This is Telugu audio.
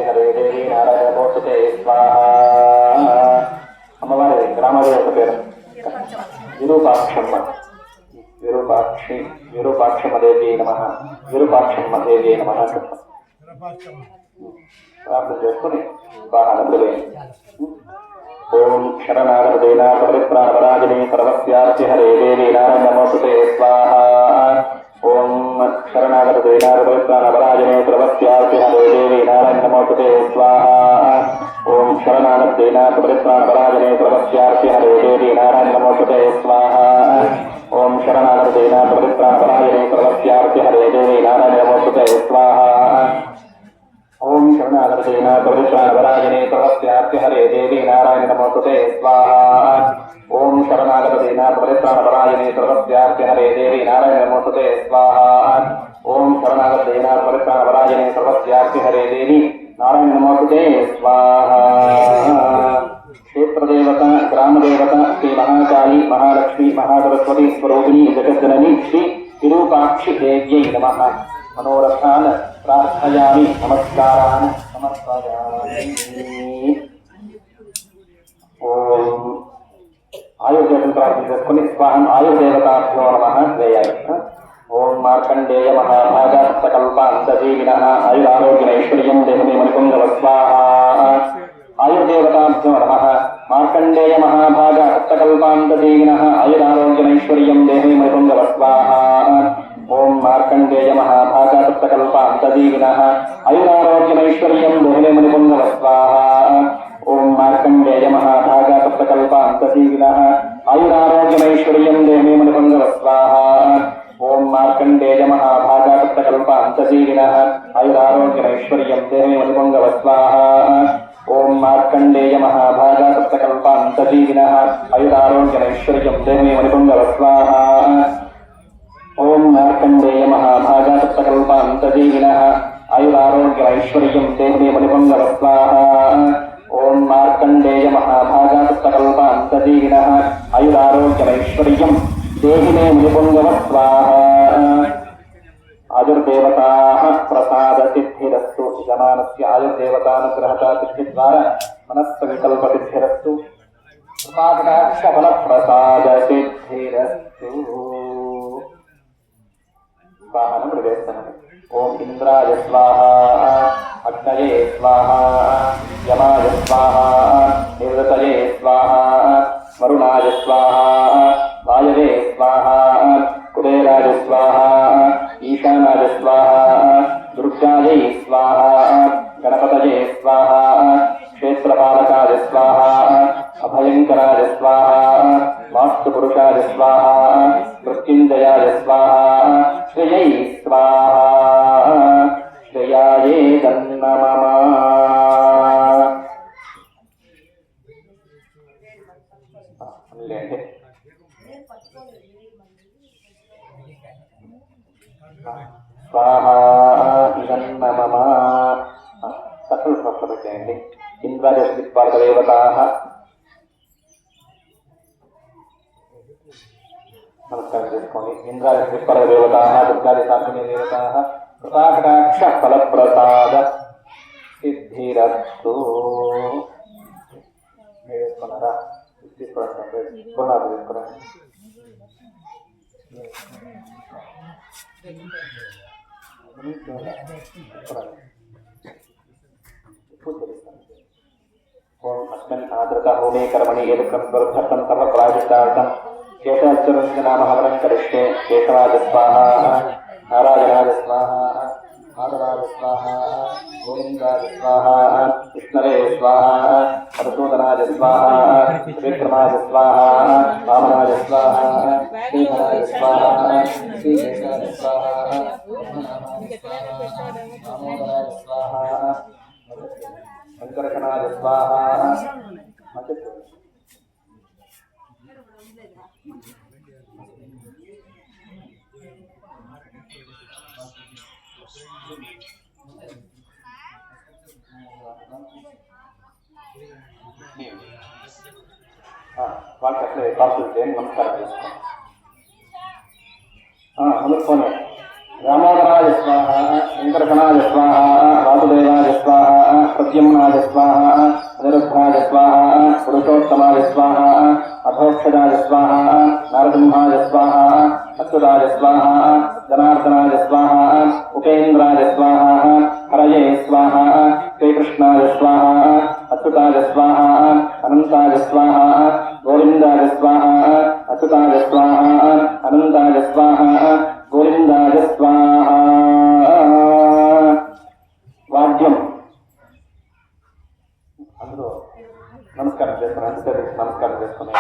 హరే దేవి నారాయణ నమోస్తుతే స్వాహ. అమ్మవారి గ్రామదేవత పేరు విరూపాక్షమ్మ. విరూపాక్షమ్మదేవి నమ. విరూపాక్షమ్మదేవి నమ. ప్రార్థన చేసుకుని స్వాహానందులే. ఓం శరణాగతేనా పరిత్రాణపరాజినే సర్వస్యార్చి హరే దేవి నారాయణ నమోస్తుతే స్వాహ. ఓం శరణాగతేనా పరిత్రాణపరాజినే సర్వస్యార్చి హరే దేవి నారాయణ నమోస్తుతే స్వాహ. ఓం శరణాగతేనా పరిత్రాణపరాజినే సర్వస్యార్చి హరే దేవి నారాయణ నమోస్తుతే స్వాహ. ఓం శరణాగతేనా పరిత్రాణపరాజినే సర్వస్యార్చి హరే దేవి నారాయణ నమోస్తుతే స్వాహ. ఓం శరణాగతేన పరిత్రాణపరాజినే సర్వస్యార్చి హరే దేవి నారాయణ నమోస్తుతే స్వాహ. ఓం శరణాగతేన పరిత్రాణపరాజినే సర్వస్యార్చి హరే దేవి నారాయణ నమోస్తుతే స్వాహ. ఓం శరణాగతేన పరిత్రాణపరాజినే సర్వస్యార్చి హరే దేవి నారాయణ నమోస్తుతే స్వాహ. క్షేత్రదేవత గ్రామదేవత శ్రీ మహాకాళి మహాలక్ష్మి మహాసరస్వతి స్వరూపిణి జగజ్జనని శ్రీ విరూపాక్షి దేవ్యై నమః. మనోరథాన్ ప్రార్థయామి, నమస్కారాన్ సమర్పయామి. ఓం ఆయుర్దేవతను ప్రార్థన చేసుకుని స్వాహం ఆయుర్దేవతాభ్యో నమః వేయాలి. ఓం మార్కండేయ మహాభాగ సకల్పాంతజీవినః ఆయురారోగ్యమైశ్వర్యం దేహమే మణిపుంగవ స్వాహ. ఆయుర్దేవతాభ్యో నమః. మార్కండేయ మహాభాగ సకల్పాంతజీవినః ఆయురారోగ్యమైశ్వర్యం దేహమే మణిపుంగవ స్వాహ. ఓం మార్కండేయ మహాభాగ సకల్పాంతజీవినః ఆయురారోగ్యమైశ్వర్యం దేహమే మణిపుంగవ స్వాహ. ఓం మార్కండేయ మహాభాగ సకల్పాంతజీవినః ఆయురారోగ్యమైశ్వర్యం దేహమే మణిపుంగవ స్వాహ. ఓం మార్కండేయ మహాభాగ సకల్పాంతజీవినః ఆయురారోగ్యమైశ్వర్యం దేహమే మణిపుంగవ స్వాహ. ఓం మార్కండేయ మహాభాగ సకల్పాంతజీవినః ఆయురారోగ్యమైశ్వర్యం దేహమే మణిపుంగవ స్వాహ. ఓం మార్కండేయ మహాభాగ సకల్పాంతజీవినః ఆయురారోగ్యమైశ్వర్యం దేహమే మణిపుంగవ స్వాహ. ఓం మార్కండేయ మహాభాగ సకల్పాంతజీవినః ఆయురారోగ్యమైశ్వర్యం దేహిమే మణిపుంగవ స్వాహ. ఆయుర్దేవతాః ప్రసాద సిద్ధిరస్తు. యజమానస్య ఆయుర్దేవతానుగ్రహతా సిద్ధిద్వారా మనస్సంకల్ప సిద్ధిరస్తు. కృపాకటాక్ష ఫల ప్రసాద సిద్ధిరస్తు. స్వాహను ప్రవేశనం. ఓం ఇంద్రాయ స్వాహ, అగ్నయే స్వాహ, యమాయ స్వాహ, నివృతయే స్వాహ, వరుణాయ స్వాహ, వాయవే స్వాహ, కుబేరాయ స్వాహ, ఈశానాయ స్వాహ, దుర్గాయై స్వాహ, గణపతయే స్వాహ, క్షేత్రపాలకాయ స్వాహ, అభయంకరాయ స్వాహ, వాస్తుపురుషాయ స్వాహ, మృత్యుంజయాయ స్వాహ, శ్రేయై స్వాహ, శ్రేయాయే తన్నమః. స్వాహా ఇదన్నమః. సకల స్వస్థ పెట్టేయండి. ఇంద్రాజస్మిత్పార్గదేవతాః నమస్కారం చేసుకోండి. ఇంద్రాజస్మిత్పార్గదేవతాః దుర్గాది సాక్షిణీ దేవతాః కృపాకటాక్ష ఫలప్రసాద సిద్ధిరస్తు. వేసుకున్నారా? తీసుకోండి. తీసుకున్నారా? ఓం అస్మిన్ ఆదృత హోమే కర్మణి ఏకం స్వర్థం తమ ప్రాజితార్థం కేశాచరణామహవరం కరిష్యే. కేశవాయ స్వాహ, నారాయణాయ స్వాహ, మాధవాయ స్వాహ, గోవిందాయ స్వాహ, కృష్ణవే స్వాహ, మధుసూదనాయ స్వాహ, త్రివిక్రమాయ స్వాహ, వామనాయ స్వాహ, శ్రీధరాయ స్వాహ, శ్రీకేశాయ స్వాహ, దామోదరాయ స్వాహ, శంకరకణాయ స్వాహ. వాళ్ళకి అట్లే కాల్చులు చేయండి. నమస్కారం చేసుకోండి. దామోదరాయ స్వాహ, శంకరకణాయ స్వాహ, వాసుదేవాయ స్వాహ, प्रद्युम्नाय स्वाहा अनिरुद्धाय स्वाहा पुरुषोत्तमाय स्वाहा अधोक्षजाय स्वाहा नरसिंहाय स्वाहा अच्युताय स्वाहा जनार्दनाय स्वाहा उपेन्द्राय स्वाहा हरये स्वाहा श्रीकृष्णाय स्वाहा अच्युताय स्वाहा अनन्ताय स्वाहा गोविन्दाय स्वाहा अच्युताय स्वाहा अनन्ताय स्वाहा गोविन्दाय स्वाहा వాద్యం అందరూ నమస్కారం చేసుకుని నమస్కారం చేసుకుని